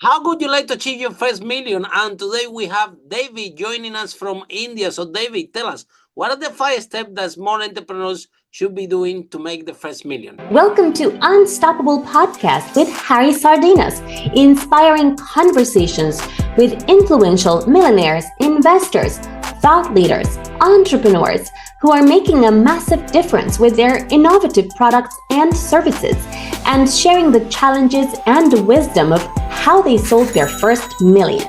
How would you like to achieve your first million? And today we have David joining us from India. So, David, tell us, what are the 5 steps that small entrepreneurs should be doing to make the first million? Welcome to Unstoppable Podcast with Harry Sardinas, inspiring conversations with influential millionaires, investors, thought leaders, entrepreneurs who are making a massive difference with their innovative products and services, and sharing the challenges and wisdom of how they sold their first million.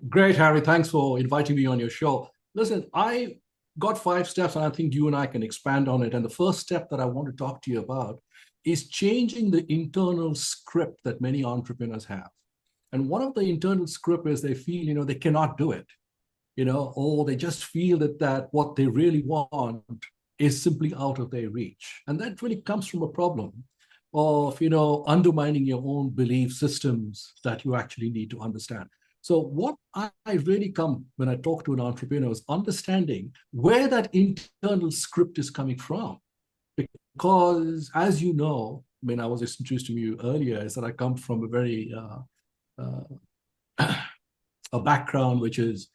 Great, Harry. Thanks for inviting me on your show. Listen, I got 5 steps, and I think you and I can expand on it. And the first step that I want to talk to you about is changing the internal script that many entrepreneurs have. And one of the internal script is they feel, they cannot do it, or they just feel that what they really want is simply out of their reach. And that really comes from a problem of, undermining your own belief systems that you actually need to understand. So what I really come when I talk to an entrepreneur is understanding where that internal script is coming from. Because as you know, when I was introducing you earlier, is that I come from a very a background which is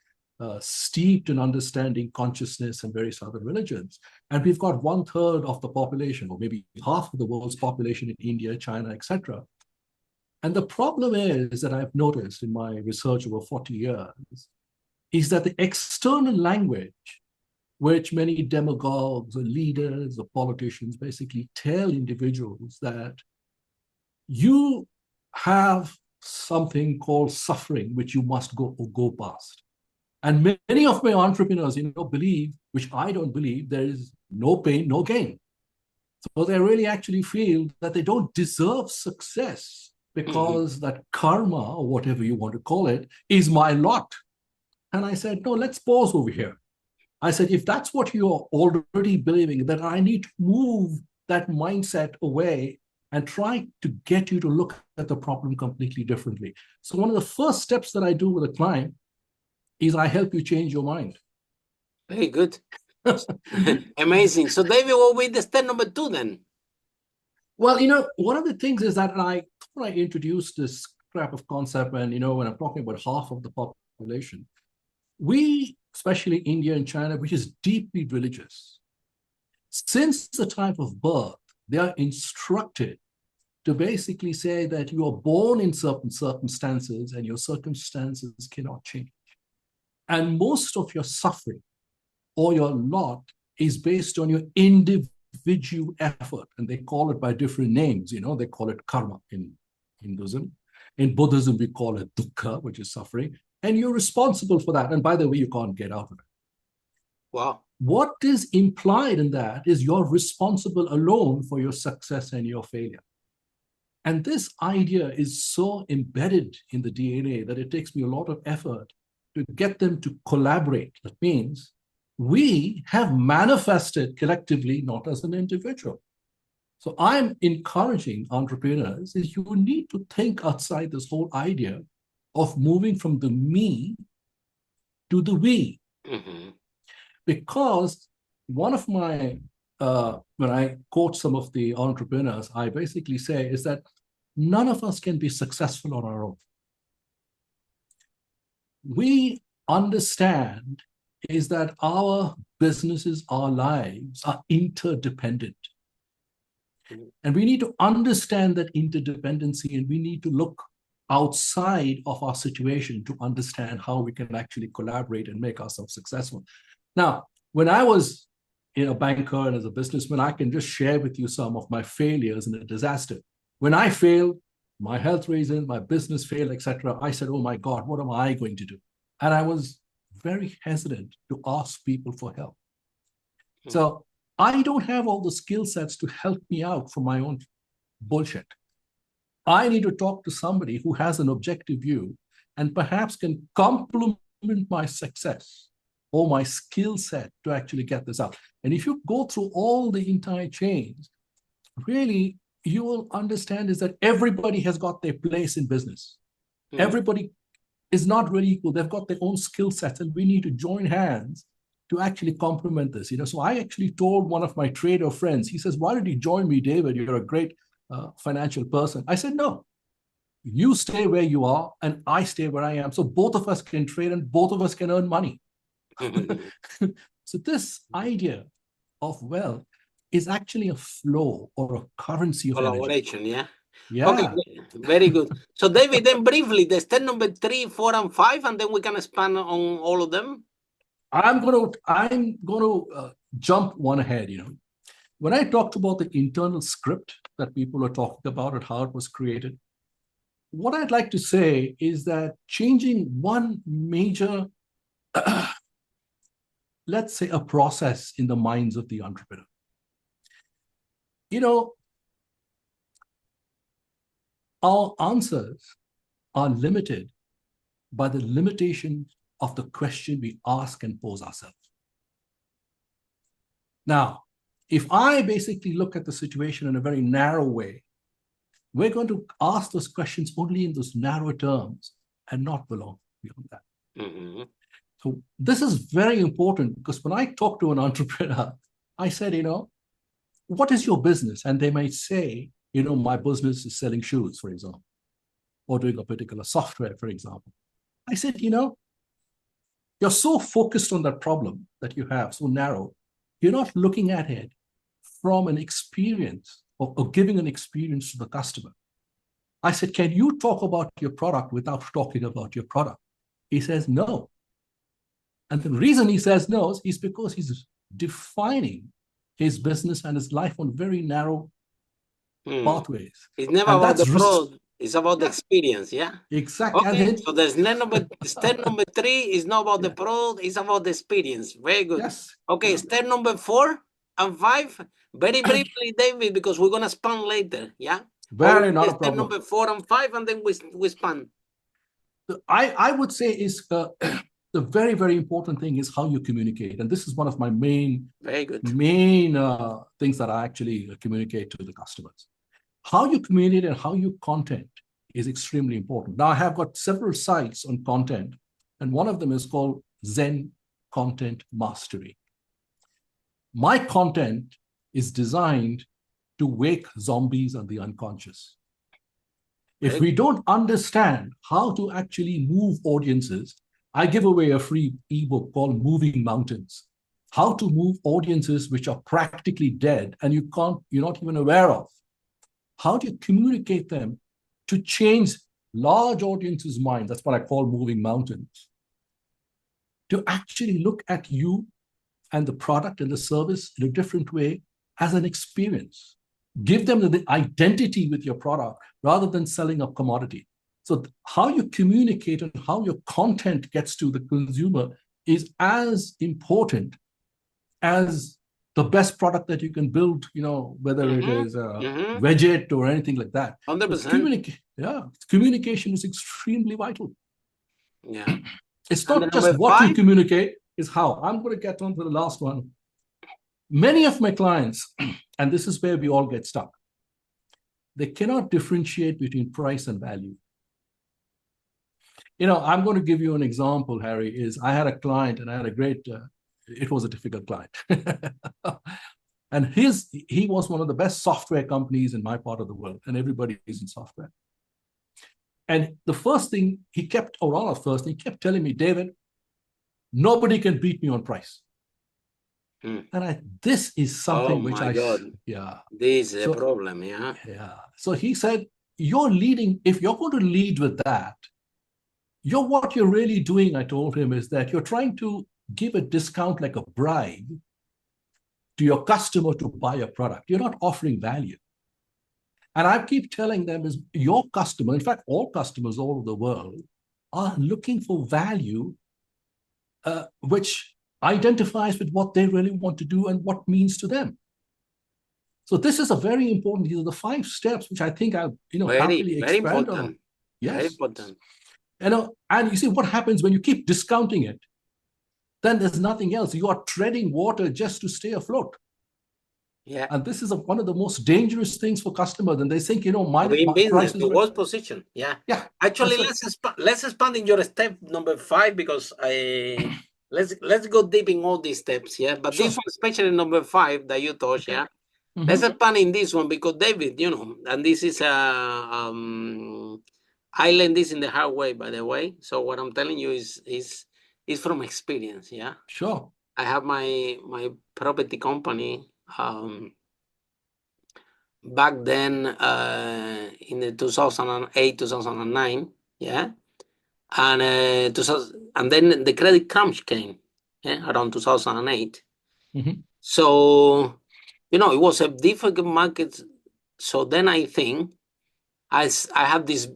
steeped in understanding consciousness and various other religions. And we've got 1/3 of the population, or maybe half of the world's population in India, China, etc. And the problem is that I've noticed in my research over 40 years is that the external language, which many demagogues or leaders or politicians basically tell individuals that you have something called suffering, which you must go past. And many of my entrepreneurs, believe, which I don't believe, there is no pain, no gain. So they really actually feel that they don't deserve success because that karma, or whatever you want to call it, is my lot. And I said, no, let's pause over here. I said, if that's what you're already believing, then I need to move that mindset away and try to get you to look at the problem completely differently. So one of the first steps that I do with a client is I help you change your mind. Very good. Amazing. So, David, what will be the step number 2 then? Well, one of the things is that I introduced this scrap of concept, and, when I'm talking about half of the population, we, especially India and China, which is deeply religious, since the time of birth, they are instructed to basically say that you are born in certain circumstances and your circumstances cannot change. And most of your suffering or your lot is based on your individual effort, and they call it by different names. They call it karma in Hinduism. In Buddhism, we call it dukkha, which is suffering, and you're responsible for that. And by the way, you can't get out of it. Wow. What is implied in that is you're responsible alone for your success and your failure. And this idea is so embedded in the DNA that it takes me a lot of effort to get them to collaborate. That means we have manifested collectively, not as an individual. So I'm encouraging entrepreneurs is you need to think outside this whole idea of moving from the me to the we. Because one of my, when I quote some of the entrepreneurs, I basically say is that none of us can be successful on our own. We understand is that our businesses, our lives are interdependent. And we need to understand that interdependency, and we need to look outside of our situation to understand how we can actually collaborate and make ourselves successful. Now, when I was a banker and as a businessman, I can just share with you some of my failures in a disaster. When I failed, my health reasons, my business failed, etc., I said, oh my God, what am I going to do? And I was very hesitant to ask people for help. So I don't have all the skill sets to help me out from my own bullshit. I need to talk to somebody who has an objective view and perhaps can complement my success or my skill set to actually get this out. And if you go through all the entire chains, really, you will understand is that everybody has got their place in business. Everybody is not really equal. They've got their own skill sets, and we need to join hands to actually complement this. So I actually told one of my trader friends, he says, why did you join me, David? You're a great financial person. I said, no, you stay where you are and I stay where I am. So both of us can trade and both of us can earn money. So this idea of wealth is actually a flow or a currency of energy. Collaboration, yeah. Yeah. Okay, very good. So David, then briefly, the step number 3, 4, and 5, and then we can expand on all of them. I'm going to jump one ahead. When I talked about the internal script that people are talking about and how it was created, what I'd like to say is that changing one major, let's say, a process in the minds of the entrepreneur. Our answers are limited by the limitation of the question we ask and pose ourselves. Now, if I basically look at the situation in a very narrow way, we're going to ask those questions only in those narrow terms and not belong beyond that. Mm-hmm. So this is very important, because when I talk to an entrepreneur, I said, what is your business? And they might say, my business is selling shoes, for example, or doing a particular software, for example. I said, you're so focused on that problem that you have, so narrow, you're not looking at it from an experience or giving an experience to the customer. I said, can you talk about your product without talking about your product? He says, no. And the reason he says no is because he's defining his business and his life on very narrow pathways. It's never about the product. It's about the experience, yeah? Exactly. Okay, so there's step number 3 is not about the product, it's about the experience. Very good. Yes. Okay, step number 4 and 5, very briefly, David, because we're going to span later, yeah? Very not a step problem. number 4 and 5, and then we span. I would say is the very, very important thing is how you communicate. And this is one of my main things that I actually communicate to the customers. How you communicate and how you content is extremely important. Now, I have got several sites on content, and one of them is called Zen Content Mastery. My content is designed to wake zombies and the unconscious. If we don't understand how to actually move audiences, I give away a free ebook called Moving Mountains. How to move audiences which are practically dead and you're not even aware of. How do you communicate them to change large audiences' minds? That's what I call moving mountains. To actually look at you and the product and the service in a different way as an experience. Give them the identity with your product rather than selling a commodity. So how you communicate and how your content gets to the consumer is as important as the best product that you can build, whether it is a widget or anything like that. 100%. Communication is extremely vital. Yeah. It's not just what you communicate, it's how. I'm going to get on to the last one. Many of my clients, and this is where we all get stuck, they cannot differentiate between price and value. I'm going to give you an example, Harry, is I had a client and I had a great, it was a difficult client. And he was one of the best software companies in my part of the world, and everybody is in software. And the first thing he kept telling me, David, nobody can beat me on price. And this is something this is a problem, yeah. So he said, if you're going to lead with that, what you're really doing, I told him, is that you're trying to give a discount like a bribe to your customer to buy a product. You're not offering value. And I keep telling them is your customer, in fact, all customers all over the world are looking for value, which identifies with what they really want to do and what means to them. So this is a very important, these are the 5 steps, which I think I'll, happily expand on. Yes. Very important. And you see what happens when you keep discounting it, then there's nothing else. You are treading water just to stay afloat. Yeah. And this is one of the most dangerous things for customers. And they think, my price is the worst position. Yeah. Yeah. Actually, let's expand in your step number 5, because let's go deep in all these steps. Yeah. But this one, especially number 5 that you touched, yeah. Let's expand in this one because David, and this is I learned this in the hard way, by the way. So what I'm telling you is from experience. Yeah. Sure. I have my property company. Back then, in the 2008, 2009, yeah, and 2000, and then the credit crunch came, yeah, around 2008. Mm-hmm. So, it was a difficult market. So then I think I have this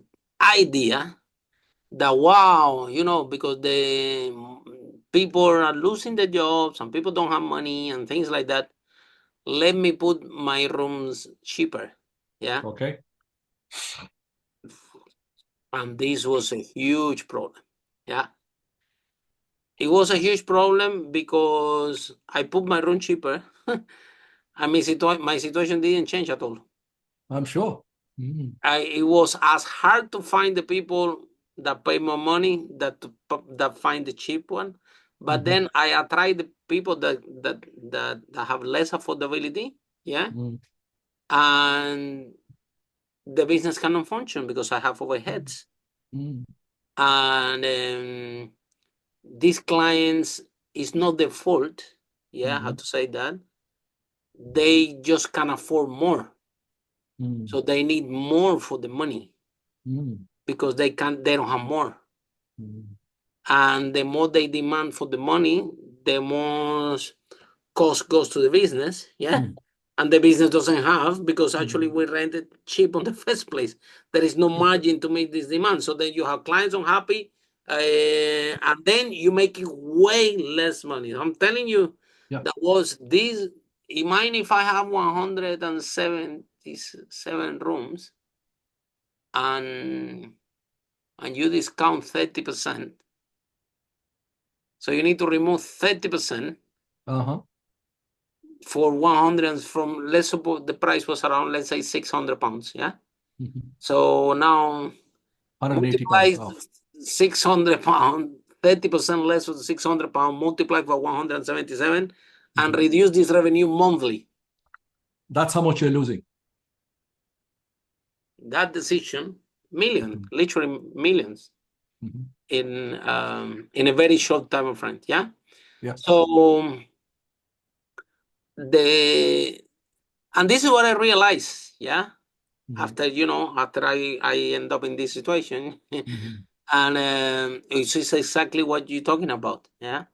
idea that, wow, because the people are losing their jobs and people don't have money and things like that. Let me put my rooms cheaper. Yeah. Okay. And this was a huge problem. Yeah. It was a huge problem because I put my room cheaper. And my situation didn't change at all. I'm sure. Mm-hmm. It was as hard to find the people that pay more money that find the cheap one. But Mm-hmm. then I attract the people that have less affordability. Yeah. Mm-hmm. And the business cannot function because I have overheads. Mm-hmm. And these clients is not their fault. Yeah, I have to say that. They just can afford more. Mm-hmm. So they need more for the money because they don't have more. Mm-hmm. And the more they demand for the money, the more cost goes to the business. Yeah. And the business doesn't have, because actually we rented cheap on the first place. There is no margin to meet this demand. So then you have clients unhappy, and then you make way less money. I'm telling you, that was this. Imagine if I have 177 rooms and you discount 30%. So you need to remove 30%. Uh-huh. For 100, from, let's suppose the price was around, let's say, £600. Yeah. Mm-hmm. So now 180 multiply pounds. £600, 30% less of the £600, multiply by 177, and reduce this revenue monthly. That's how much you're losing. That decision, millions, literally millions, in a very short time frame. Yeah. Yeah. So and this is what I realized. Yeah. After I end up in this situation, and it's just exactly what you're talking about. Yeah.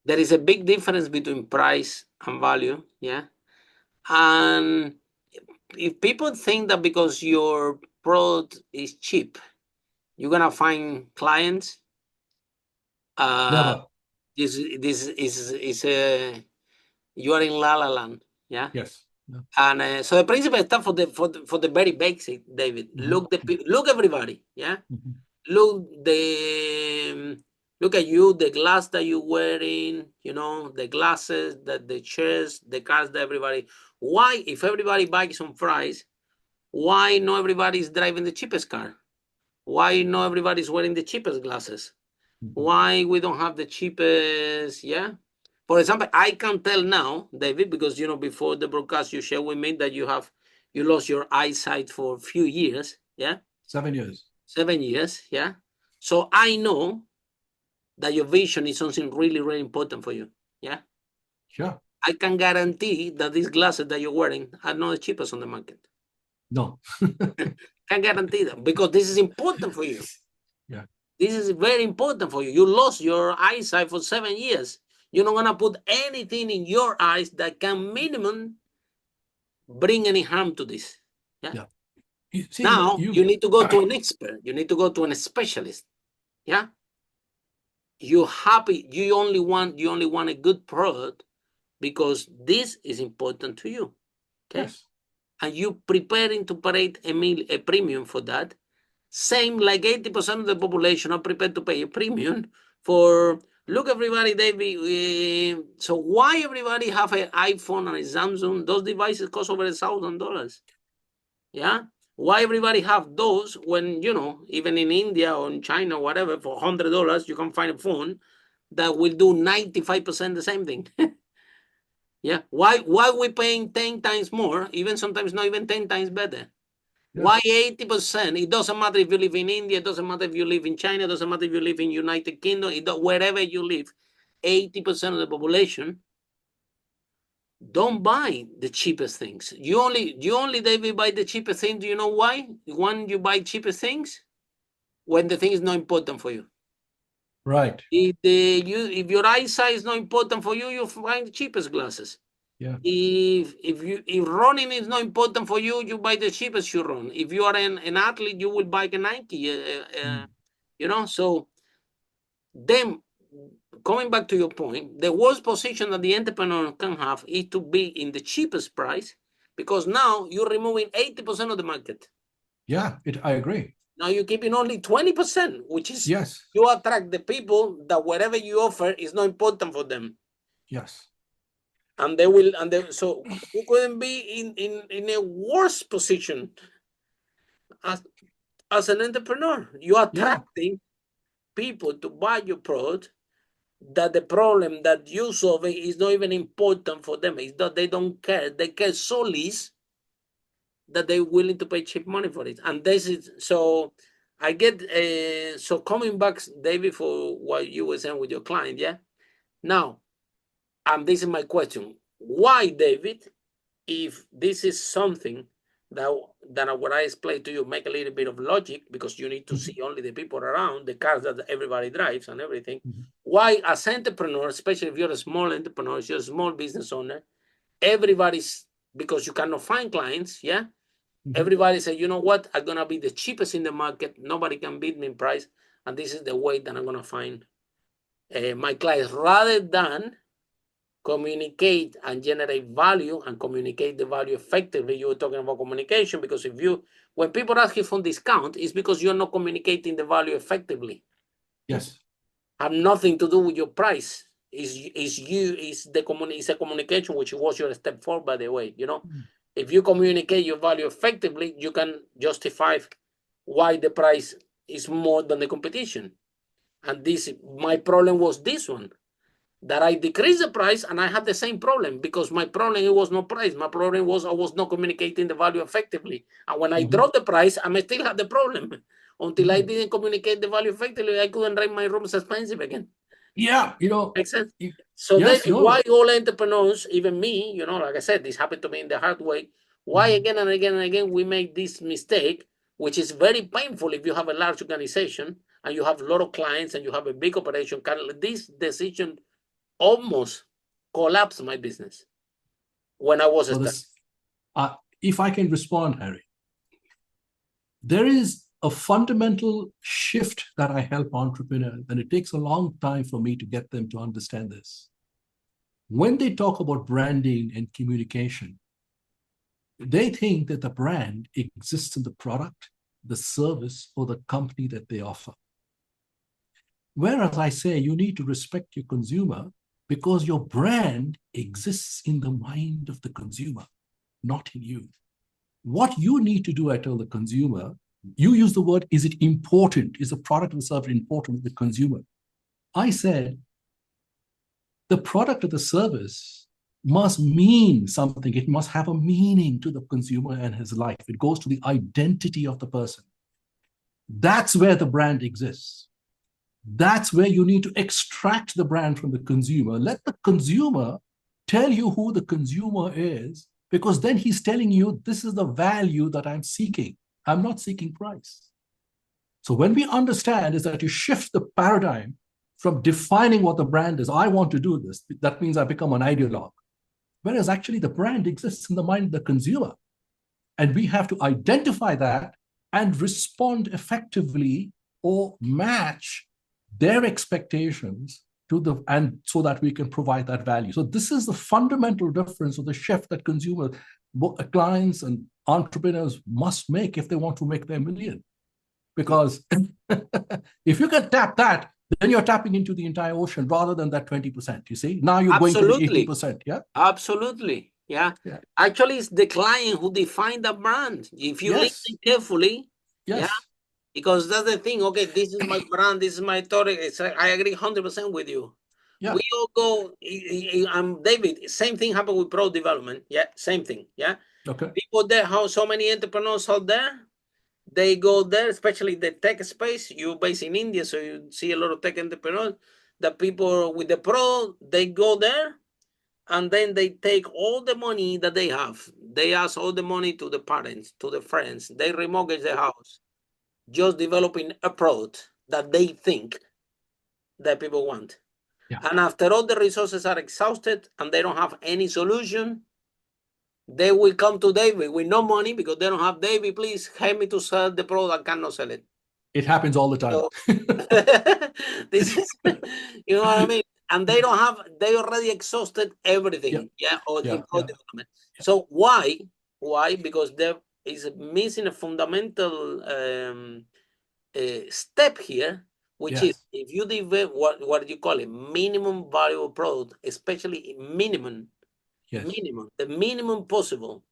There is a big difference between price and value. Yeah. And if people think that because your product is cheap, you're gonna find clients, Never. this is you are in La La Land. Yeah. Yes. Yeah. And so the principle stuff for the very basic, David. Look everybody. Yeah. Look look at you, the glass that you're wearing, the glasses, the chairs, the cars, that everybody. Why, if everybody buys some fries, why not everybody's driving the cheapest car? Why not everybody's wearing the cheapest glasses? Why we don't have the cheapest? Yeah. For example, I can tell now, David, because before the broadcast you shared with me that you lost your eyesight for a few years. Yeah. 7 years. 7 years. Yeah. So I know that your vision is something really, really important for you. Yeah. Sure. I can guarantee that these glasses that you're wearing are not the cheapest on the market. No. Can guarantee that, because this is important for you. Yeah. This is very important for you. You lost your eyesight for 7 years. You're not going to put anything in your eyes that can minimum bring any harm to this. Yeah. Now you need to go to an expert. You need to go to a specialist. Yeah. You're happy. You only want a good product because this is important to you. Okay. Yes. And you preparing to pay a premium for that. Same like 80% of the population are prepared to pay a premium for. Look, everybody, David. So why everybody have an iPhone and a Samsung? Those devices cost over $1,000. Yeah. Why everybody have those when, even in India or in China or whatever, for $100, you can find a phone that will do 95% the same thing. Yeah. Why we paying 10 times more, even sometimes not even 10 times better? Why 80%? It doesn't matter if you live in India, it doesn't matter if you live in China, it doesn't matter if you live in United Kingdom, wherever you live, 80% of the population don't buy the cheapest things. You only David, buy the cheapest things. Do you know why? When you buy cheapest things, when the thing is not important for you. Right. If your eyesight is not important for you, you find the cheapest glasses. Yeah. If running is not important for you, you buy the cheapest shoe run. If you are an athlete, you will buy a Nike. You know, so then coming back to your point, the worst position that the entrepreneur can have is to be in the cheapest price, because now you're removing 80% of the market. Yeah, I agree. Now you're keeping only 20%, which is yes, you attract the people that whatever you offer is not important for them. Yes. And they will, so you couldn't be in a worse position as an entrepreneur. You're attracting people to buy your product, that the problem that you solve is not even important for them. It's that they don't care. They care so least that they're willing to pay cheap money for it. And this is, so I get, so coming back, David, for what you were saying with your client, yeah? Now, and this is my question. Why, David, if this is something that what I explained to you, make a little bit of logic, because you need to see only the people around, the cars that everybody drives and everything. Why, as an entrepreneur, especially if you're a small entrepreneur, if you're a small business owner, everybody's, because you cannot find clients, yeah? Everybody say, you know what, I'm going to be the cheapest in the market. Nobody can beat me in price. And this is the way that I'm going to find my clients, rather than communicate and generate value and communicate the value effectively. You were talking about communication, because when people ask you for discount, it's because you're not communicating the value effectively. Yes. Have nothing to do with your price. It's a communication, which was your step 4, by the way. You know, if you communicate your value effectively, you can justify why the price is more than the competition. And my problem was this one, that I decreased the price and I had the same problem, because my problem, it was no price. My problem was I was not communicating the value effectively. And when I dropped the price, I still had the problem. Until I didn't communicate the value effectively, I couldn't rent my rooms expensive again. Yeah, you know. Makes sense? So why all entrepreneurs, even me, you know, like I said, this happened to me in the hard way. Why again and again and again we make this mistake, which is very painful if you have a large organization and you have a lot of clients and you have a big operation. This decision almost collapsed my business when I was starting. If I can respond, Harry, there is a fundamental shift that I help entrepreneurs, and it takes a long time for me to get them to understand this. When they talk about branding and communication, they think that the brand exists in the product, the service, or the company that they offer. Whereas I say you need to respect your consumer, because your brand exists in the mind of the consumer, not in you. What you need to do, I tell the consumer, you use the word, is it important? Is the product or service important to the consumer? I said, the product or the service must mean something. It must have a meaning to the consumer and his life. It goes to the identity of the person. That's where the brand exists. That's where you need to extract the brand from the consumer. Let the consumer tell you who the consumer is, because then he's telling you, this is the value that I'm seeking. I'm not seeking price. So when we understand is that you shift the paradigm from defining what the brand is. I want to do this. That means I become an ideologue. Whereas actually the brand exists in the mind of the consumer. And we have to identify that and respond effectively or match their expectations and so that we can provide that value. So this is the fundamental difference, or the shift that consumers, clients and entrepreneurs must make if they want to make their million. Because if you can tap that, then you're tapping into the entire ocean rather than that 20%, you see? Now you're going to the 80%, yeah? Absolutely, yeah. Actually, it's the client who defines the brand. If you listen carefully, yeah? Because that's the thing. Okay, this is my brand. This is my story. I agree 100% with you. Yeah. We all go. David, same thing happened with product development. Yeah, same thing. Yeah. Okay. People there, how so many entrepreneurs out there, they go there, especially the tech space. You're based in India, so you see a lot of tech entrepreneurs. The people with the pro, they go there, and then they take all the money that they have. They ask all the money to the parents, to the friends. They remortgage the house, just developing a product that they think that people want. Yeah. And after all the resources are exhausted and they don't have any solution, they will come to David with no money because they don't have. David, please help me to sell the product. I cannot sell it. It happens all the time. So, this is, you know what I mean? And they don't have, they already exhausted everything. Yeah. Or in product development. So why? Why? Because there is missing a fundamental step here, which is if you develop what do you call it? Minimum valuable product, especially minimum, the minimum possible.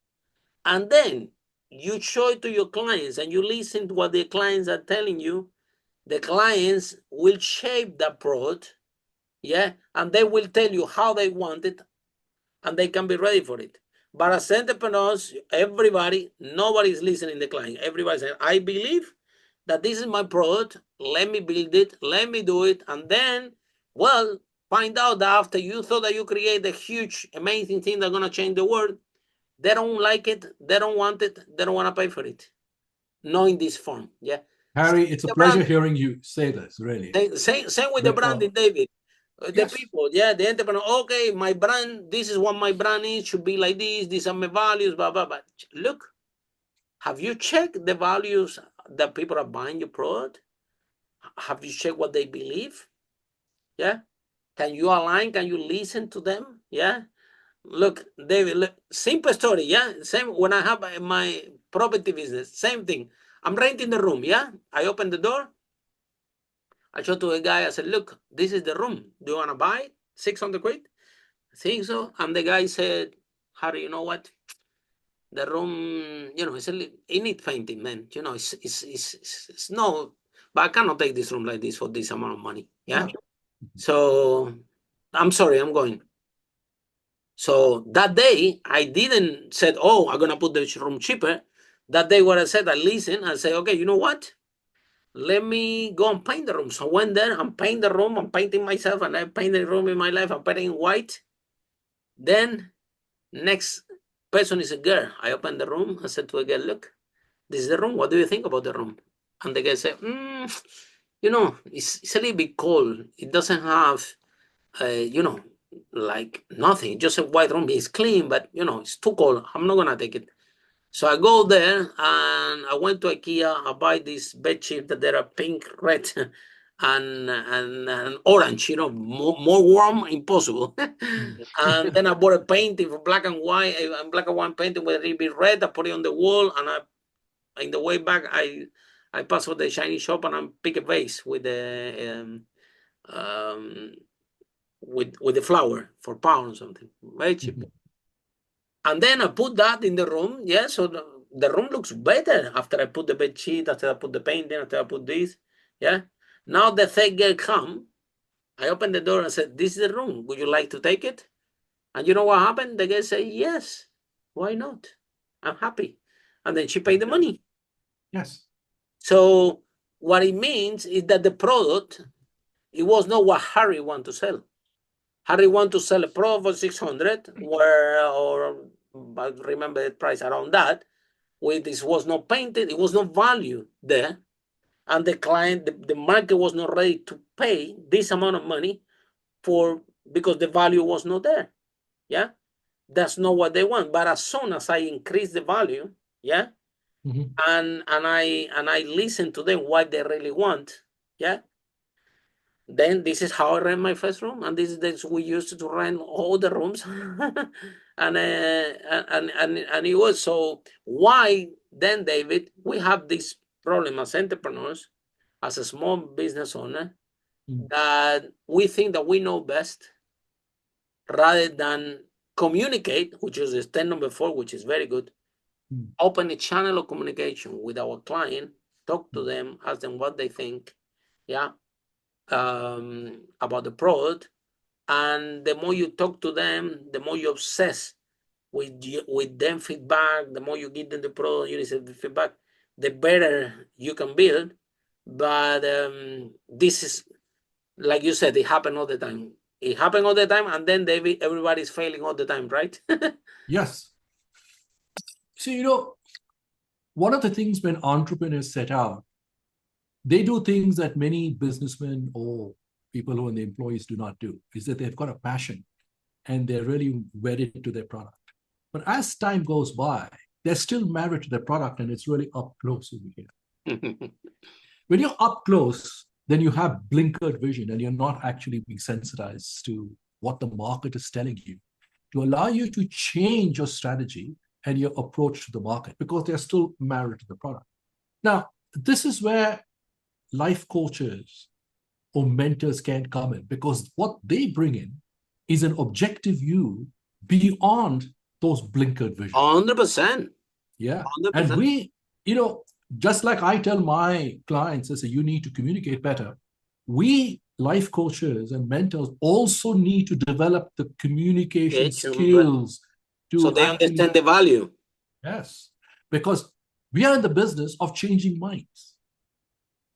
And then you show it to your clients and you listen to what the clients are telling you. The clients will shape that product, and they will tell you how they want it, and they can be ready for it. But as entrepreneurs, nobody is listening to the client. Everybody says, I believe that this is my product. Let me build it. Let me do it. And then, well, find out that after you thought that you create a huge, amazing thing that's going to change the world, they don't like it. They don't want it. They don't want to pay for it. Not in this form. Yeah. Harry, it's a pleasure hearing you say this, really. Same with the branding, David. The people, the entrepreneur, okay, my brand, this is what my brand is, should be like this, these are my values, blah, blah, blah. Look, have you checked the values that people are buying your product? Have you checked what they believe? Yeah. Can you align? Can you listen to them? Yeah. Look, David, look, simple story. Yeah. Same when I have my property business, same thing. I'm renting the room. Yeah. I open the door. I showed to a guy, I said, look, this is the room. Do you want to buy it? 600 quid? I think so. And the guy said, Harry, you know what? The room, it needs painting, man. It's no, but I cannot take this room like this for this amount of money. Yeah. So I'm sorry, I'm going. So that day, I didn't said, oh, I'm going to put the room cheaper. That day, what I said, I listened. I said, okay, you know what? Let me go and paint the room. So I went there and paint the room. I'm painting myself, and I paint the room in my life. I'm painting white. Then next person is a girl. I opened the room. I said to a girl, look, this is the room. What do you think about the room? And the girl said, it's a little bit cold. It doesn't have, like nothing. Just a white room. It's clean, but, it's too cold. I'm not going to take it. So I go there and I went to IKEA. I buy this bed sheet that there are pink, red, and orange. More warm, impossible. And then I bought a painting for black and white, and black and white painting with a little bit red. I put it on the wall, and in the way back, I pass for the shiny shop and I pick a vase with the with the flower for pound or something. Very cheap. And then I put that in the room. So the room looks better after I put the bed sheet, after I put the painting, after I put this. Now the third girl come. I opened the door and said, this is the room. Would you like to take it? And you know what happened? The girl said, yes. Why not? I'm happy. And then she paid the money. Yes. So what it means is that the product, it was not what Harry wanted to sell. Harry wanted to sell a product for 600, or I remember the price around that, where this was not painted, it was no value there. And the client, the market was not ready to pay this amount of money because the value was not there. That's not what they want. But as soon as I increase the value, and I listen to them what they really want, then this is how I rent my first room, and this is we used to rent all the rooms, and it was so. Why then, David? We have this problem as entrepreneurs, as a small business owner, that we think that we know best, rather than communicate, which is step number 4, which is very good. Open a channel of communication with our client, talk to them, ask them what they think, about the product. And the more you talk to them, the more you obsess with them feedback, the more you give them the product, you receive the feedback, the better you can build. But this is, like you said, it happens all the time. It happens all the time, and then everybody's failing all the time, right? Yes. So, one of the things when entrepreneurs set out, they do things that many businessmen or people who are the employees do not do, is that they've got a passion and they're really wedded to their product. But as time goes by, they're still married to their product, and it's really up close over here. When you're up close, then you have blinkered vision and you're not actually being sensitized to what the market is telling you to allow you to change your strategy and your approach to the market, because they're still married to the product. Now, this is where life coaches or mentors can come in, because what they bring in is an objective view beyond those blinkered visions. 100%. Yeah. 100%. And we, just like I tell my clients, I say, you need to communicate better. We life coaches and mentors also need to develop the communication skills so they understand the value. Yes, because we are in the business of changing minds.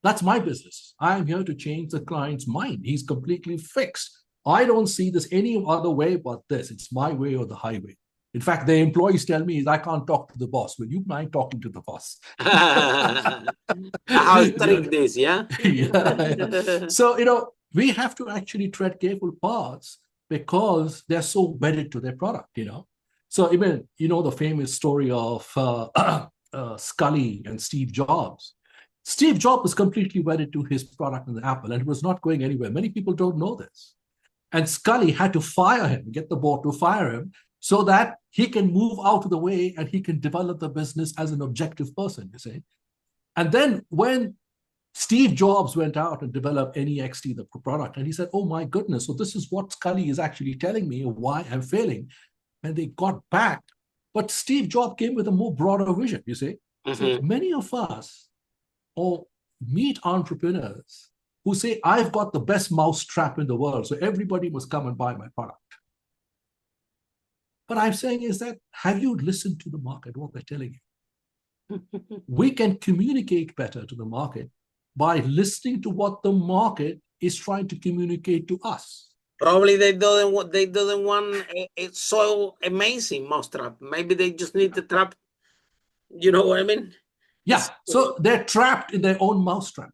That's my business. I'm here to change the client's mind. He's completely fixed. I don't see this any other way but this. It's my way or the highway. In fact, the employees tell me, I can't talk to the boss. Will you mind talking to the boss? How strict this, yeah? Yeah. So, we have to actually tread careful paths because they're so wedded to their product, So even, the famous story of Scully and Steve Jobs. Steve Jobs was completely wedded to his product in Apple, and it was not going anywhere. Many people don't know this. And Scully had to fire him, get the board to fire him, so that he can move out of the way and he can develop the business as an objective person, you see. And then when Steve Jobs went out and developed NEXT, the product, and he said, oh my goodness, so this is what Scully is actually telling me why I'm failing. And they got back. But Steve Jobs came with a more broader vision, you see. So many of us all meet entrepreneurs who say, I've got the best mousetrap in the world, so everybody must come and buy my product. What I'm saying is that, have you listened to the market, what they're telling you? We can communicate better to the market by listening to what the market is trying to communicate to us. Probably they don't want it's so amazing mousetrap. Maybe they just need the trap. You know what I mean? Yeah. So they're trapped in their own mousetrap.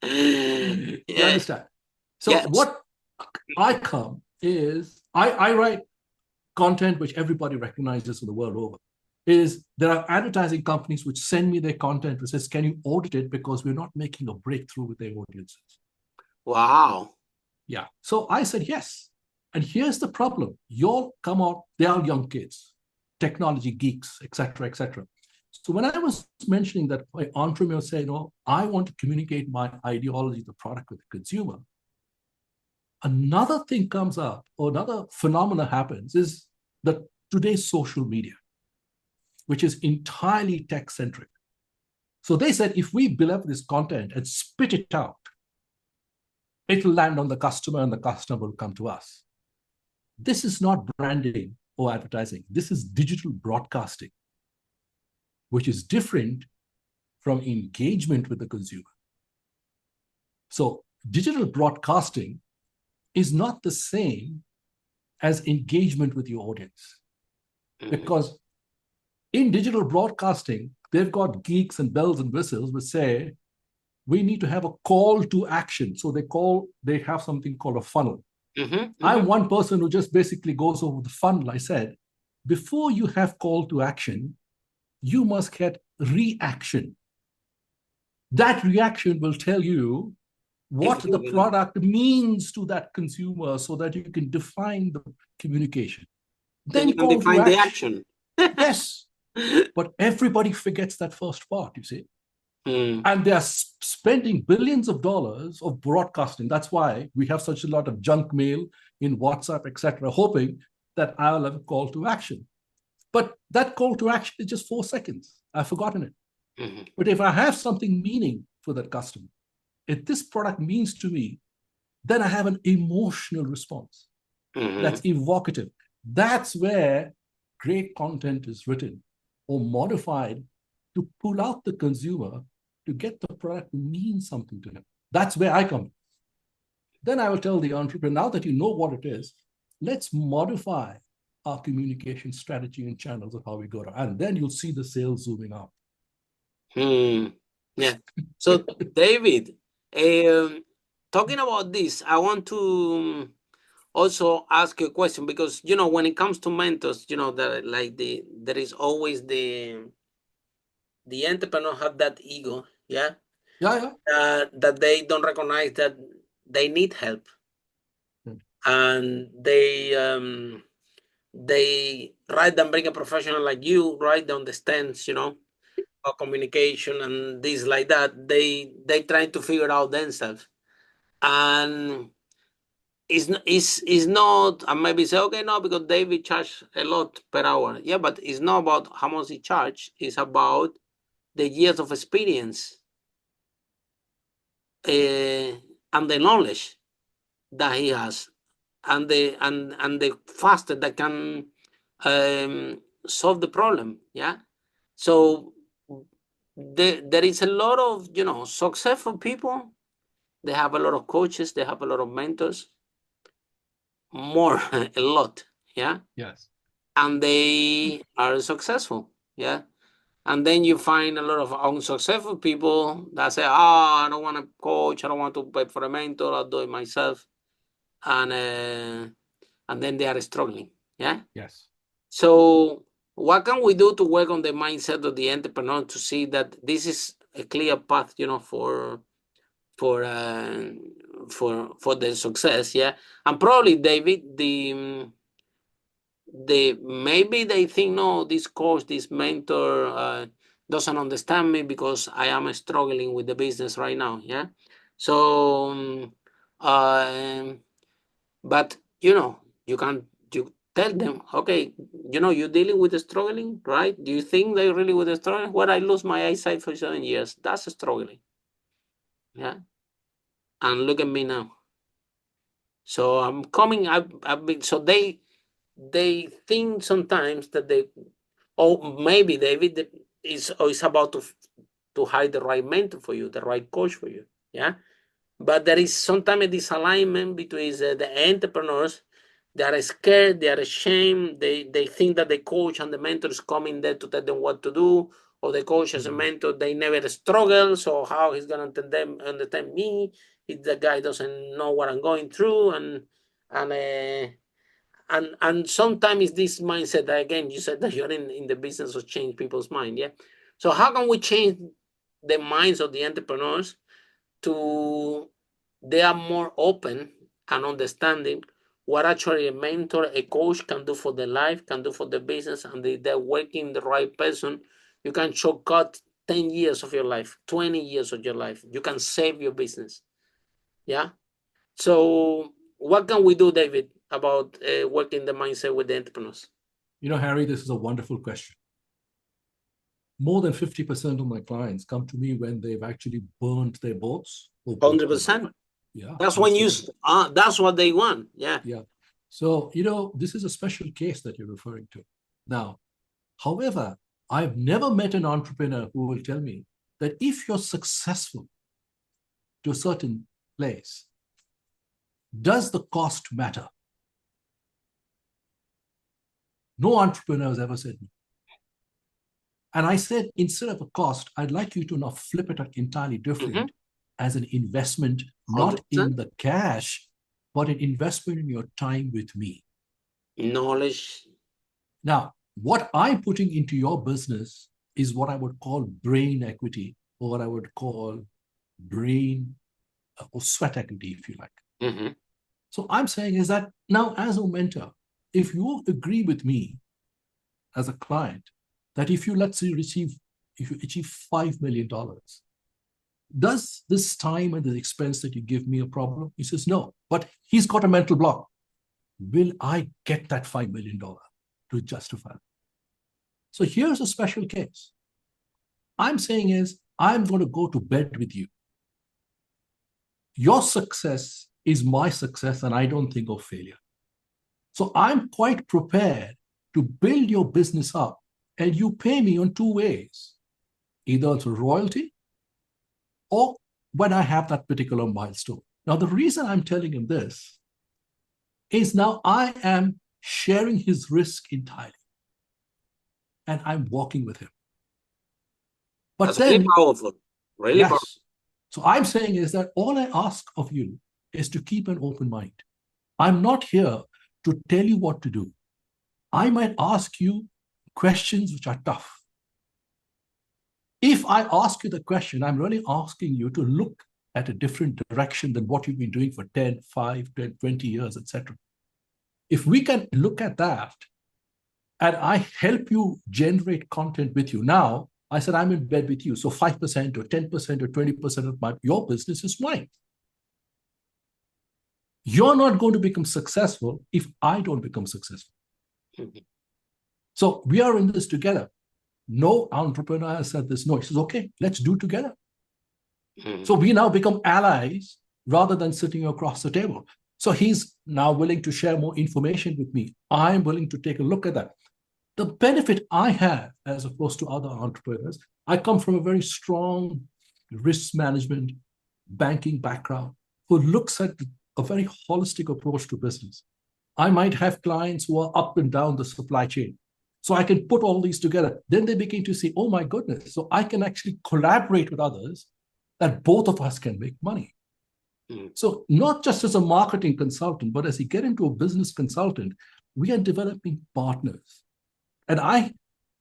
You understand? So yes. What I come is I write content which everybody recognizes in the world over. Is there are advertising companies which send me their content which says, can you audit it because we're not making a breakthrough with their audiences? Wow. Yeah. So I said, yes. And here's the problem. You all come out, they are young kids, technology geeks, etc., etc. So when I was mentioning that my entrepreneur said, I want to communicate my ideology, the product with the consumer, another thing comes up, or another phenomena happens, is that today's social media, which is entirely tech-centric. So they said, if we build up this content and spit it out, it'll land on the customer and the customer will come to us. This is not branding or advertising. This is digital broadcasting, which is different from engagement with the consumer. So digital broadcasting is not the same as engagement with your audience. Because in digital broadcasting, they've got geeks and bells and whistles which say, we need to have a call to action. So they have something called a funnel. I'm one person who just basically goes over the funnel. I said, before you have call to action, you must get reaction. That reaction will tell you what the product means to that consumer so that you can define the communication. Then you can define the action. Yes. But everybody forgets that first part, you see. And they are spending billions of dollars of broadcasting. That's why we have such a lot of junk mail in WhatsApp, etc., hoping that I'll have a call to action. But that call to action is just 4 seconds. I've forgotten it. But if I have something meaning for that customer, if this product means to me, then I have an emotional response. That's evocative. That's where great content is written or modified to pull out the consumer to get the product to mean something to him. That's where I come in. Then I will tell the entrepreneur, now that you know what it is, let's modify our communication strategy and channels of how we go around. And then you'll see the sales zooming up. Yeah. So, David, talking about this, I want to also ask you a question, because when it comes to mentors, there is always the entrepreneur have that ego, Yeah. that they don't recognize that they need help, and they rather than bring a professional like you, right, that understands, about communication and this like that, they try to figure out themselves, and it's not, and maybe say, okay, no, because David charge a lot per hour. Yeah, but it's not about how much he charge. It's about the years of experience, and the knowledge that he has, and the faster that can solve the problem. Yeah. So there is a lot of successful people. They have a lot of coaches. They have a lot of mentors. More a lot. Yeah. Yes. And they are successful. Yeah. And then you find a lot of unsuccessful people that say, I don't want a coach. I don't want to pay for a mentor. I'll do it myself. And then they are struggling. Yeah. Yes. So what can we do to work on the mindset of the entrepreneur to see that this is a clear path, for the success? Yeah. And probably, David, maybe they think, no, this coach, this mentor doesn't understand me because I am struggling with the business right now. Yeah. So but you tell them, okay, you're dealing with the struggling, right? Do you think they really with the struggling? Well, I lost my eyesight for 7 years. That's struggling. Yeah. And look at me now. So I'm coming. I've been. So they think sometimes that maybe David is about to hire the right mentor for you, the right coach for you. Yeah. But there is sometimes a disalignment between the entrepreneurs. They are scared, they are ashamed, they think that the coach and the mentor is coming there to tell them what to do, or the coach as a mentor, they never struggle, so how he's going to understand me if the guy doesn't know what I'm going through, and sometimes this mindset that, again, you said that you're in the business of change people's mind, yeah? So how can we change the minds of the entrepreneurs to they are more open and understanding what actually a mentor, a coach can do for their life, can do for the business, and they're working the right person. You can shortcut 10 years of your life, 20 years of your life. You can save your business. Yeah. So what can we do, David, about working the mindset with the entrepreneurs? Harry, this is a wonderful question. More than 50% of my clients come to me when they've actually burned their boats. 100%. Yeah. That's when that's what they want. Yeah. Yeah. So, this is a special case that you're referring to. Now, however, I've never met an entrepreneur who will tell me that if you're successful to a certain place, does the cost matter? No entrepreneur has ever said no. And I said, instead of a cost, I'd like you to now flip it entirely different as an investment, not 100%. In the cash, but an investment in your time with me. Knowledge. Now, what I'm putting into your business is what I would call brain equity, or what I would call brain or sweat equity, if you like. So I'm saying is that now, as a mentor, if you agree with me as a client, that if you, let's say, achieve $5 million, does this time and the expense that you give me a problem? He says, no, but he's got a mental block. Will I get that $5 million to justify it? So here's a special case. I'm saying is, I'm going to go to bed with you. Your success is my success, and I don't think of failure. So I'm quite prepared to build your business up, and you pay me on two ways, either through royalty or when I have that particular milestone. Now, the reason I'm telling him this is now I am sharing his risk entirely, and I'm walking with him. But That's then, really powerful. Really yes. powerful. So I'm saying is that all I ask of you is to keep an open mind. I'm not here to tell you what to do. I might ask you questions which are tough. If I ask you the question, I'm really asking you to look at a different direction than what you've been doing for 10, 5, 10, 20 years, etc. If we can look at that and I help you generate content with you, now I said I'm in bed with you. So 5% or 10% or 20% of your business is mine. You're not going to become successful if I don't become successful. Mm-hmm. So we are in this together. No entrepreneur has said this. No, he says, okay, let's do together. Mm-hmm. So we now become allies rather than sitting across the table. So he's now willing to share more information with me. I'm willing to take a look at that. The benefit I have as opposed to other entrepreneurs, I come from a very strong risk management, banking background who looks at a very holistic approach to business. I might have clients who are up and down the supply chain. So I can put all these together. Then they begin to see, oh my goodness, so I can actually collaborate with others that both of us can make money. Mm. So not just as a marketing consultant, but as you get into a business consultant, we are developing partners. And I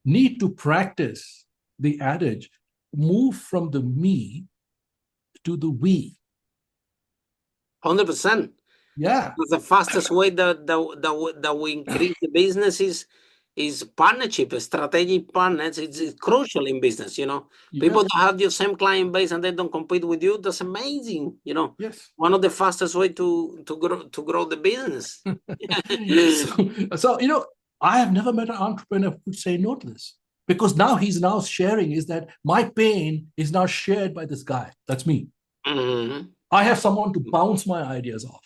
need to practice the adage, move from the me to the we. 100%. Yeah. The fastest way that we increase the business is partnership, strategic partners. It's crucial in business, you know. Yeah. People that have your same client base and they don't compete with you, that's amazing, you know. Yes. One of the fastest way to grow the business. so, you know, I have never met an entrepreneur who would say no to this, because now he's now sharing is that my pain is now shared by this guy. That's me. Mm-hmm. I have someone to bounce my ideas off.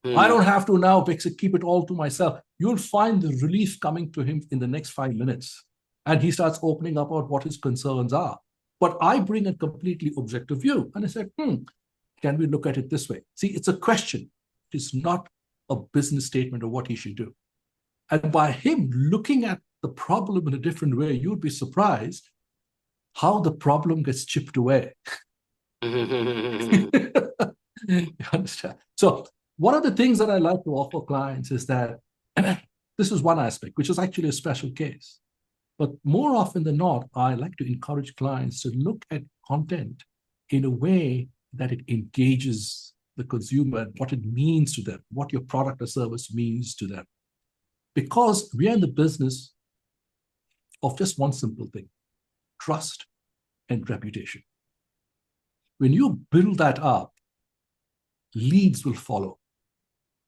Mm-hmm. I don't have to now keep it all to myself. You'll find the relief coming to him in the next 5 minutes. And he starts opening up about what his concerns are. But I bring a completely objective view. And I said, can we look at it this way? See, it's a question. It's not a business statement of what he should do. And by him looking at the problem in a different way, you'd be surprised how the problem gets chipped away. You understand? So one of the things that I like to offer clients is that this is one aspect, which is actually a special case. But more often than not, I like to encourage clients to look at content in a way that it engages the consumer and what it means to them, what your product or service means to them. Because we are in the business of just one simple thing, trust and reputation. When you build that up, leads will follow.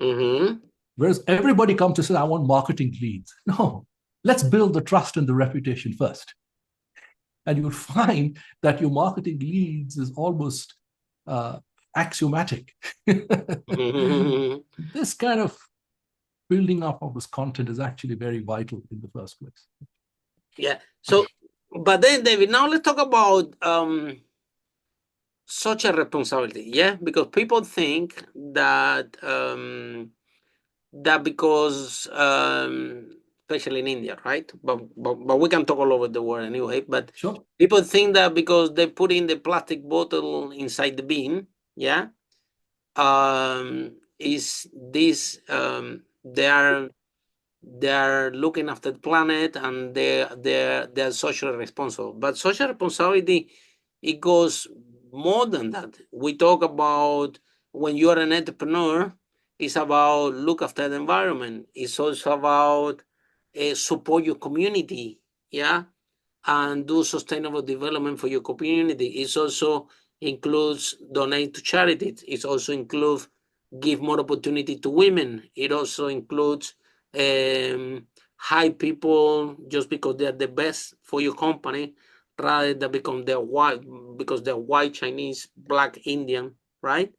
Mm-hmm. Whereas everybody comes to say, I want marketing leads. No, let's build the trust and the reputation first. And you'll find that your marketing leads is almost axiomatic. Mm-hmm. This kind of building up of this content is actually very vital in the first place. Yeah. So, but then, David, now let's talk about social responsibility. Yeah, because people think that that because especially in India, right? But we can talk all over the world anyway. But sure. People think that because they put in the plastic bottle inside the bin, yeah, is this they are looking after the planet and they're socially responsible. But social responsibility, it goes more than that. We talk about when you are an entrepreneur, it's about look after the environment. It's also about support your community, yeah, and do sustainable development for your community. It also includes donate to charities. It also includes give more opportunity to women. It also includes hire people just because they're the best for your company, rather than because they're white, Chinese, Black, Indian, right?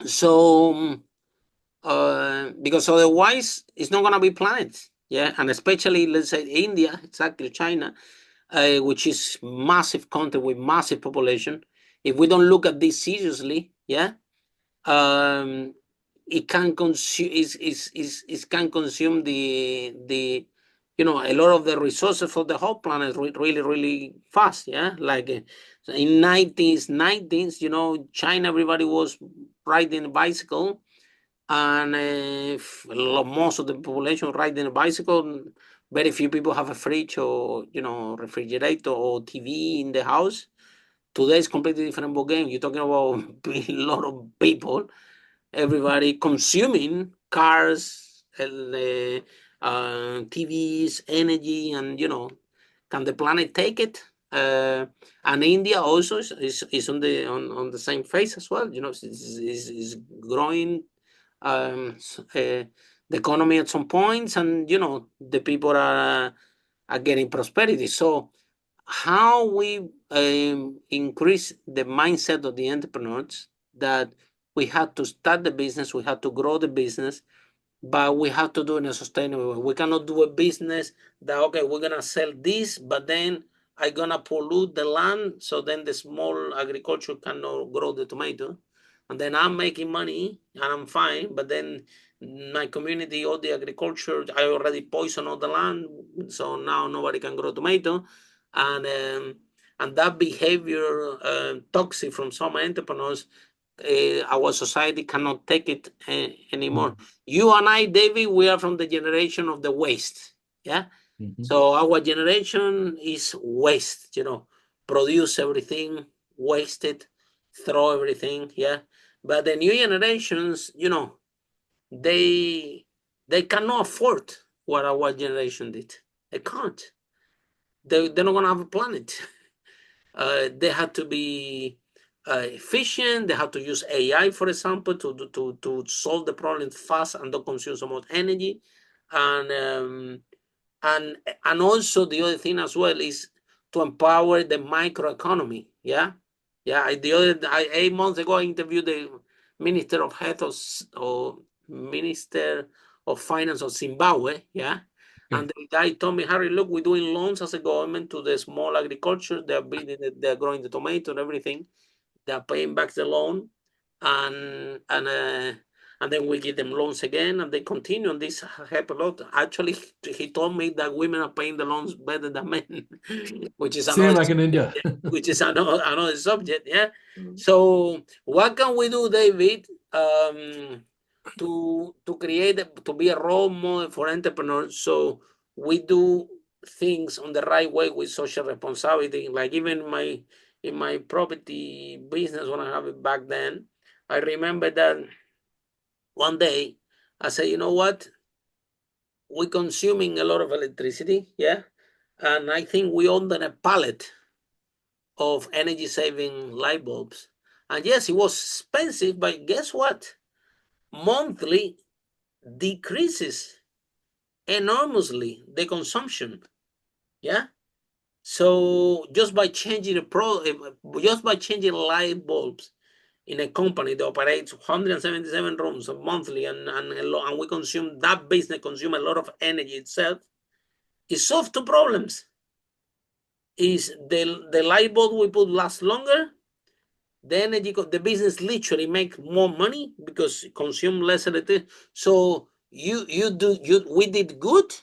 So because otherwise it's not going to be planet. Yeah, and especially let's say India, exactly China, which is massive country with massive population. If we don't look at this seriously, yeah, um, it can consume is can consume the a lot of the resources for the whole planet really fast. Yeah, like so in 1990s, China, everybody was riding a bicycle, and most of the population riding a bicycle. Very few people have a fridge or refrigerator or TV in the house. Today is completely different ball game. You're talking about a lot of people, everybody consuming cars, TVs, energy, and can the planet take it? And India also is on the same phase as well. Is growing the economy at some points, and the people are getting prosperity. So how we increase the mindset of the entrepreneurs that we had to start the business, we had to grow the business, but we have to do it in a sustainable way. We cannot do a business that, okay, we're gonna sell this, but then I'm gonna pollute the land, so then the small agriculture cannot grow the tomato, and then I'm making money and I'm fine, but then my community, all the agriculture, I already poison all the land, so now nobody can grow tomato, and um, and that behavior toxic from some entrepreneurs, our society cannot take it anymore. You and I, David, we are from the generation of the waste. Yeah. So our generation is waste, produce everything, waste it, throw everything. Yeah. But the new generations, they they cannot afford what our generation did. They can't. They're not gonna have a planet. They have to be efficient. They have to use AI, for example, to solve the problem fast and don't consume so much energy. And and also the other thing as well is to empower the microeconomy. Yeah, yeah. The other 8 months ago, I interviewed the Minister of Health or Minister of Finance of Zimbabwe. Yeah. And the guy told me, Harry, look, we're doing loans as a government to the small agriculture. They're growing the tomato and everything. They're paying back the loan, and and uh, and then we give them loans again, and they continue. And this help a lot. Actually, he told me that women are paying the loans better than men, which is Same another like in India. which is another subject. Yeah. So what can we do, David? To create to be a role model for entrepreneurs, so we do things on the right way with social responsibility. Like even in my property business when I have it back then, I remember that one day I said, you know what, we're consuming a lot of electricity, yeah, and I think we own a pallet of energy saving light bulbs, and yes, it was expensive, but guess what, monthly decreases enormously the consumption. Yeah. So just by changing just by changing light bulbs in a company that operates 177 rooms monthly, and we consume, that business consume a lot of energy itself, it solves two problems. Is the light bulb we put last longer, the business literally make more money because it consume less electricity. So we did good,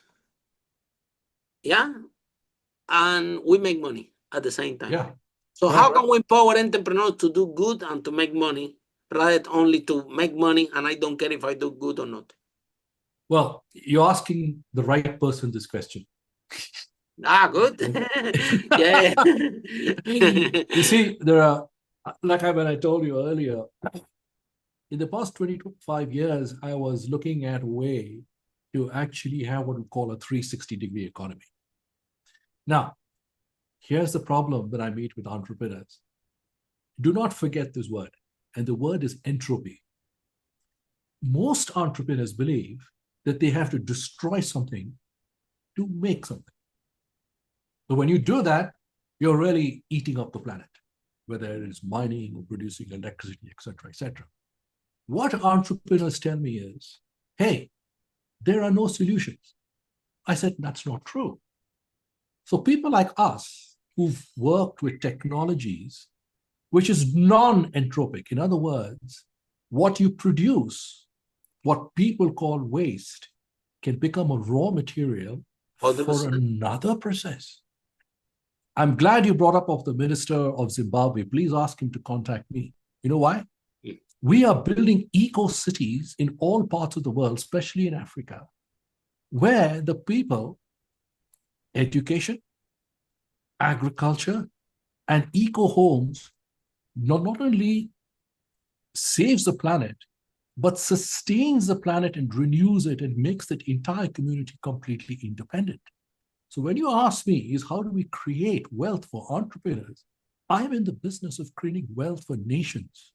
yeah, and we make money at the same time. Yeah. So Right. how can we empower entrepreneurs to do good and to make money rather than only to make money and I don't care if I do good or not? Well, you're asking the right person this question. Good. Yeah. You see, there are, when I told you earlier, in the past 25 years, I was looking at a way to actually have what we call a 360-degree economy. Now, here's the problem that I meet with entrepreneurs. Do not forget this word, and the word is entropy. Most entrepreneurs believe that they have to destroy something to make something. But when you do that, you're really eating up the planet, whether it is mining or producing electricity, etc., etc. What entrepreneurs tell me is, hey, there are no solutions. I said, that's not true. So people like us who've worked with technologies, which is non-entropic, in other words, what you produce, what people call waste, can become a raw material for 100%. another process. I'm glad you brought up of the minister of Zimbabwe. Please ask him to contact me. You know why? We are building eco-cities in all parts of the world, especially in Africa, where the people, education, agriculture, and eco-homes not only saves the planet, but sustains the planet and renews it and makes that entire community completely independent. So when you ask me is how do we create wealth for entrepreneurs, I'm in the business of creating wealth for nations.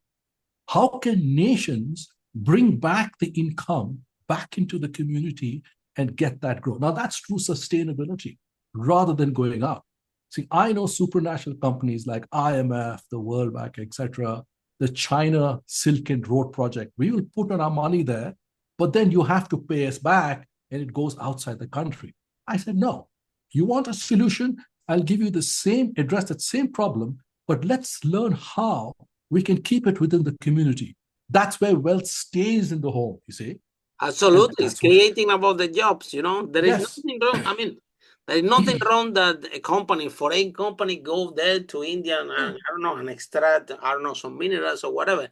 How can nations bring back the income back into the community and get that growth? Now that's true sustainability rather than going up. See, I know supranational companies like IMF, the World Bank, etc., the China Silk and Road Project. We will put on our money there, but then you have to pay us back and it goes outside the country. I said, no, you want a solution? I'll give you the same, address that same problem, but let's learn how we can keep it within the community. That's where wealth stays in the home, you see. Absolutely. It's creating about the jobs, There is Yes. nothing wrong. I mean, there is nothing wrong that a company, foreign company, go there to India and, I don't know, and extract, I don't know, some minerals or whatever.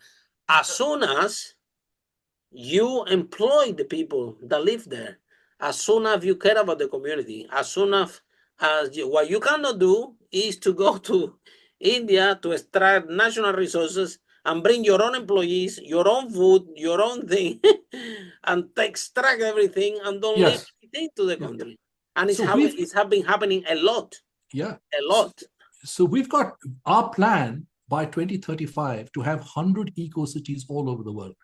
As soon as you employ the people that live there, as soon as you care about the community, as soon as what you cannot do is to go to India to extract national resources and bring your own employees, your own food, your own thing, and extract everything and don't leave Yes. anything to the country. And it's been happening a lot. Yeah. A lot. So we've got our plan by 2035 to have 100 eco-cities all over the world.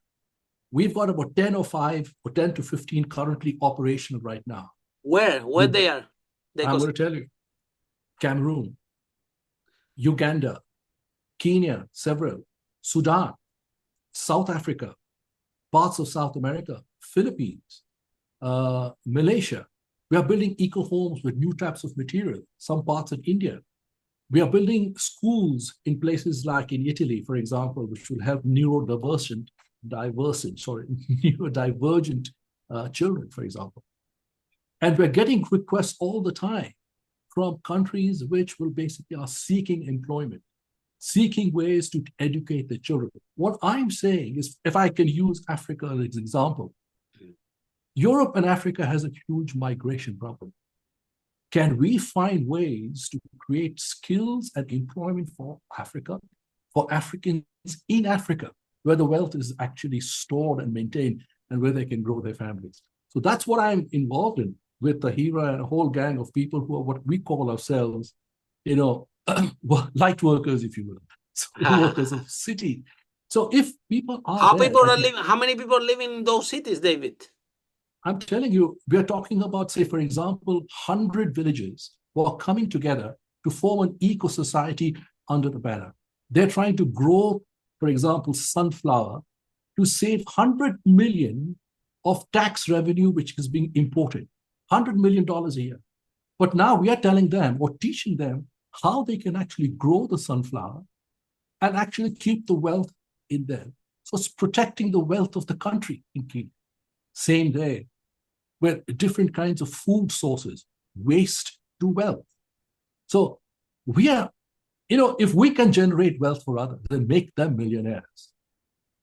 We've got about 10 or 5 or 10 to 15 currently operational right now. Where they are? I'm going to tell you. Cameroon, Uganda, Kenya, several, Sudan, South Africa, parts of South America, Philippines, Malaysia. We are building eco-homes with new types of material, some parts of India. We are building schools in places like in Italy, for example, which will have neurodivergent children, for example. And we're getting requests all the time from countries which will basically are seeking employment, seeking ways to educate their children. What I'm saying is, if I can use Africa as an example, Europe and Africa has a huge migration problem. Can we find ways to create skills and employment for Africa, for Africans in Africa, where the wealth is actually stored and maintained and where they can grow their families? So that's what I'm involved in with the Hira and a whole gang of people who are what we call ourselves, light workers, if you will, so workers of city. So if people are how many people live in those cities, David? I'm telling you, we're talking about, say, for example, 100 villages who are coming together to form an eco-society under the banner. They're trying to grow, for example, sunflower to save 100 million of tax revenue, which is being imported, $100 million a year. But now we are telling them or teaching them how they can actually grow the sunflower and actually keep the wealth in them. So it's protecting the wealth of the country in Kenya. Same day, where different kinds of food sources, waste to wealth. So we are, if we can generate wealth for others and make them millionaires,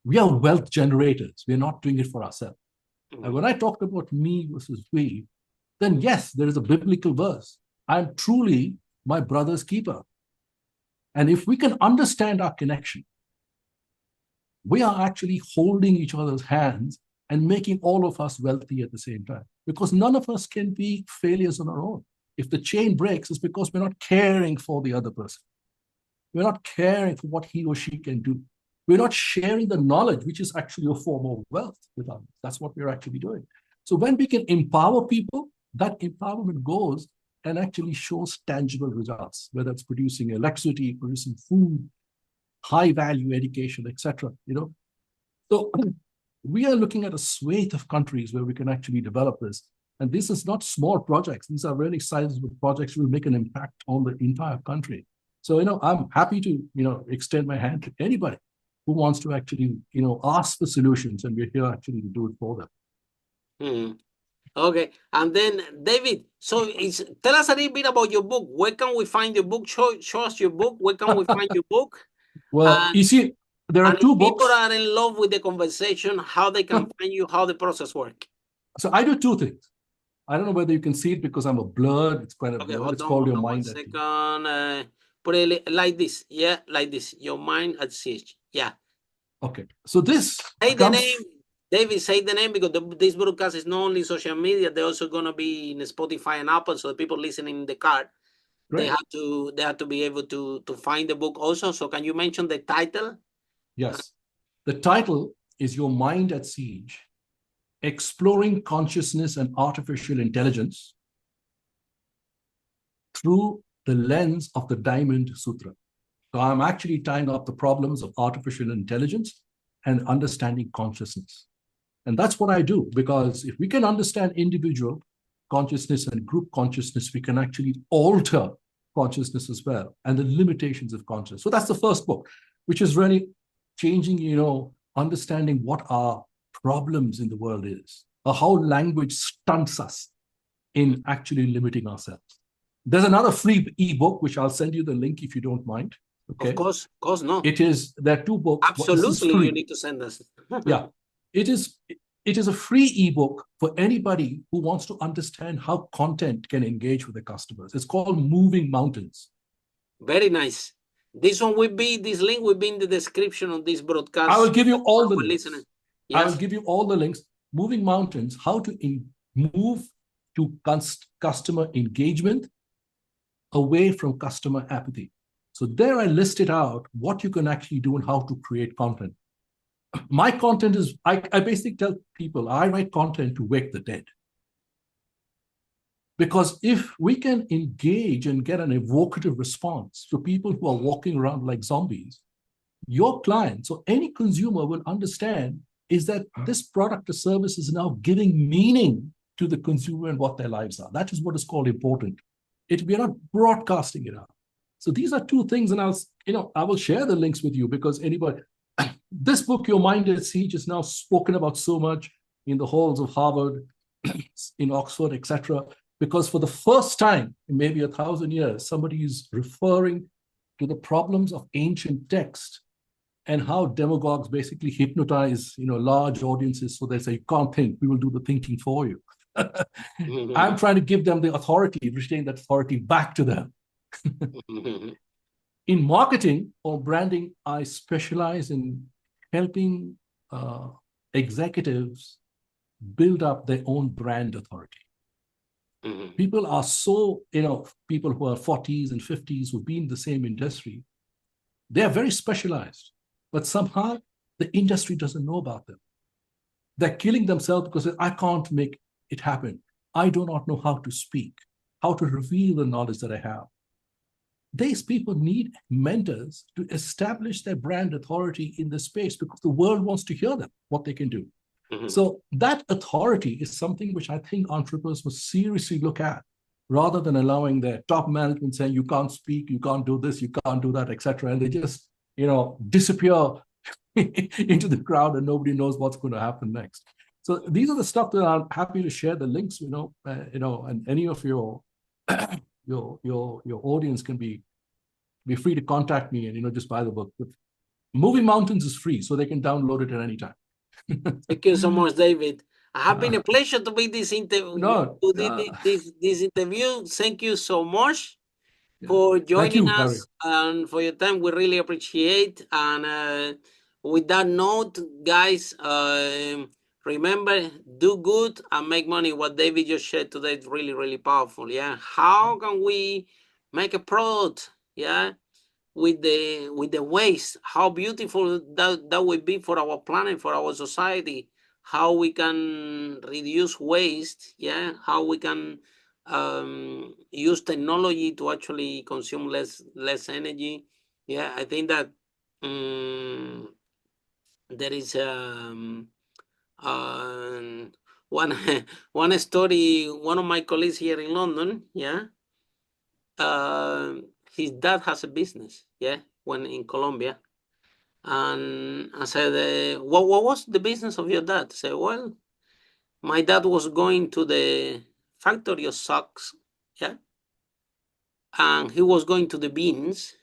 we are wealth generators. We're not doing it for ourselves. And when I talked about me versus we, then yes, there is a biblical verse. I'm truly my brother's keeper. And if we can understand our connection, we are actually holding each other's hands and making all of us wealthy at the same time. Because none of us can be failures on our own. If the chain breaks, it's because we're not caring for the other person. We're not caring for what he or she can do. We're not sharing the knowledge, which is actually a form of wealth with others. That's what we're actually doing. So when we can empower people, that empowerment goes and actually shows tangible results, whether it's producing electricity, producing food, high value education, etc. So we are looking at a swathe of countries where we can actually develop this. And this is not small projects. These are really sizable projects will make an impact on the entire country. So, I'm happy to, extend my hand to anybody who wants to actually, ask for solutions, and we're here actually to do it for them. Okay. And then, David, so tell us a little bit about your book. Where can we find your book? Show us your book. Where can we find your book? Well, you see, there are two books. People are in love with the conversation, how they can find you, how the process works. So I do two things. I don't know whether you can see it because I'm a blurred. It's quite a blurred. It's called Your Mind at Second. Put it like this. Yeah, like this. Your Mind at Siege. Yeah. Okay. So this. Say the name. David, say the name, because this broadcast is not only social media, they're also going to be in Spotify and Apple. So the people listening in the car, they have to be able to find the book also. So can you mention the title? Yes. The title is Your Mind at Siege: Exploring Consciousness and Artificial Intelligence Through the Lens of the Diamond Sutra. So I'm actually tying up the problems of artificial intelligence and understanding consciousness. And that's what I do, because if we can understand individual consciousness and group consciousness, we can actually alter consciousness as well, and the limitations of consciousness. So that's the first book, which is really changing, understanding what our problems in the world is, or how language stunts us in actually limiting ourselves. There's another free ebook, which I'll send you the link if you don't mind. Okay. Of course, no. There are two books. Absolutely, you need to send us. Yeah. It is a free ebook for anybody who wants to understand how content can engage with the customers. It's called Moving Mountains. Very nice. This link will be in the description of this broadcast. I will give you all the links. Yes. I will give you all the links. Moving Mountains, how to move to customer engagement away from customer apathy. So there I listed out what you can actually do and how to create content. My content is, I basically tell people, I write content to wake the dead. Because if we can engage and get an evocative response to people who are walking around like zombies, your clients or any consumer will understand is that this product or service is now giving meaning to the consumer and what their lives are. That is what is called important. We are not broadcasting it out. So these are two things, and I will share the links with you, because anybody. This book, Your Mind at Siege, is now spoken about so much in the halls of Harvard, in Oxford, etc. Because for the first time in maybe 1,000 years, somebody is referring to the problems of ancient text and how demagogues basically hypnotize, large audiences. So they say, you can't think, we will do the thinking for you. I'm trying to give them the authority, retain that authority back to them. In marketing or branding, I specialize in helping executives build up their own brand authority. People are so, people who are 40s and 50s who've been in the same industry, they are very specialized, but somehow the industry doesn't know about them. They're killing themselves because I can't make it happen. I do not know how to speak, how to reveal the knowledge that I have. These people need mentors to establish their brand authority in the space, because the world wants to hear them, what they can do. So that authority is something which I think entrepreneurs must seriously look at, rather than allowing their top management saying, you can't speak, you can't do this, you can't do that, etc. And they just, disappear into the crowd and nobody knows what's going to happen next. So these are the stuff that I'm happy to share the links, and any of your audience can be free to contact me and just buy the book. Moving Mountains is free, so they can download it at any time. Thank you so much, David. I have been a pleasure to be this interview. This interview. Thank you so much for joining us and for your time. We really appreciate. And with that note, guys, remember, do good and make money. What David just shared today is really, really powerful. Yeah. How can we make a product? Yeah. With the waste, how beautiful that would be for our planet, for our society. How we can reduce waste. Yeah. How we can use technology to actually consume less energy. Yeah. I think that there is One one story, one of my colleagues here in London, his dad has a business, when in Colombia. And I said, what was the business of your dad? I said, well, my dad was going to the factory of socks, and he was going to the bins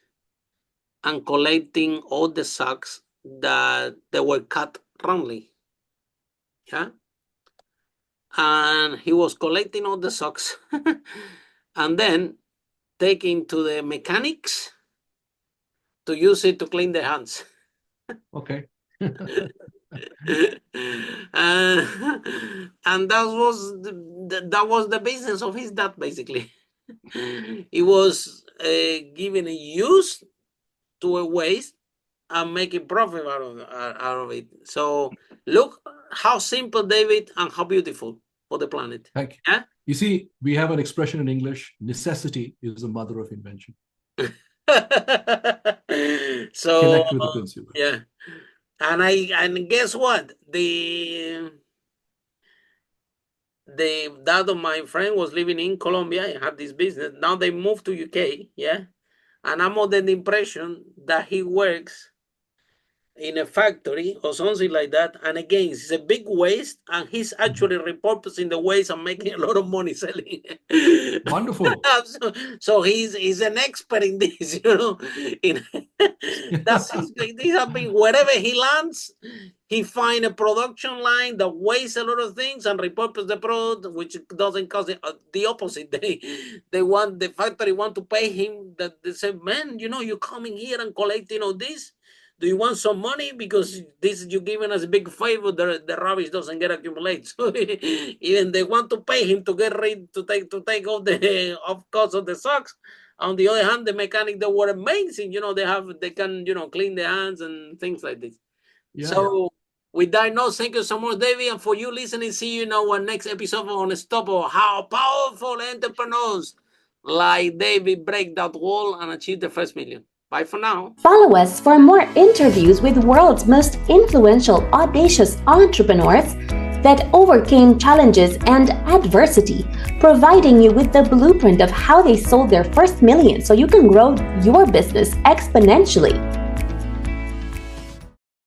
and collecting all the socks that they were cut wrongly, and he was collecting all the socks and then taking to the mechanics to use it to clean their hands. Okay. And that was the business of his dad, basically. He was giving a use to a waste and making profit out of it. So look how simple, David, and how beautiful for the planet. Thank you. You see, we have an expression in English: necessity is the mother of invention. So connect with the consumer. And guess what? The dad of my friend was living in Colombia and had this business. Now they moved to UK, and I'm under the impression that he works in a factory or something like that. And again, it's a big waste, and he's actually repurposing the waste and making a lot of money selling. Wonderful. So he's an expert in this, That's these have been wherever he lands, he find a production line that wastes a lot of things and repurpose the product, which doesn't cost it. The opposite. The factory want to pay him. That they say, man, you're coming here and collecting all this. Do you want some money? Because this you're giving us a big favor. The rubbish doesn't get accumulated. So even they want to pay him to get rid to take off the cost of the socks. On the other hand, the mechanic, they were amazing. They can clean their hands and things like this. With that note, thank you so much, David, and for you listening. See you in our next episode on Unstoppable. How powerful entrepreneurs like David break that wall and achieve the first million. Bye for now. Follow us for more interviews with the world's most influential, audacious entrepreneurs that overcame challenges and adversity, providing you with the blueprint of how they sold their first million so you can grow your business exponentially.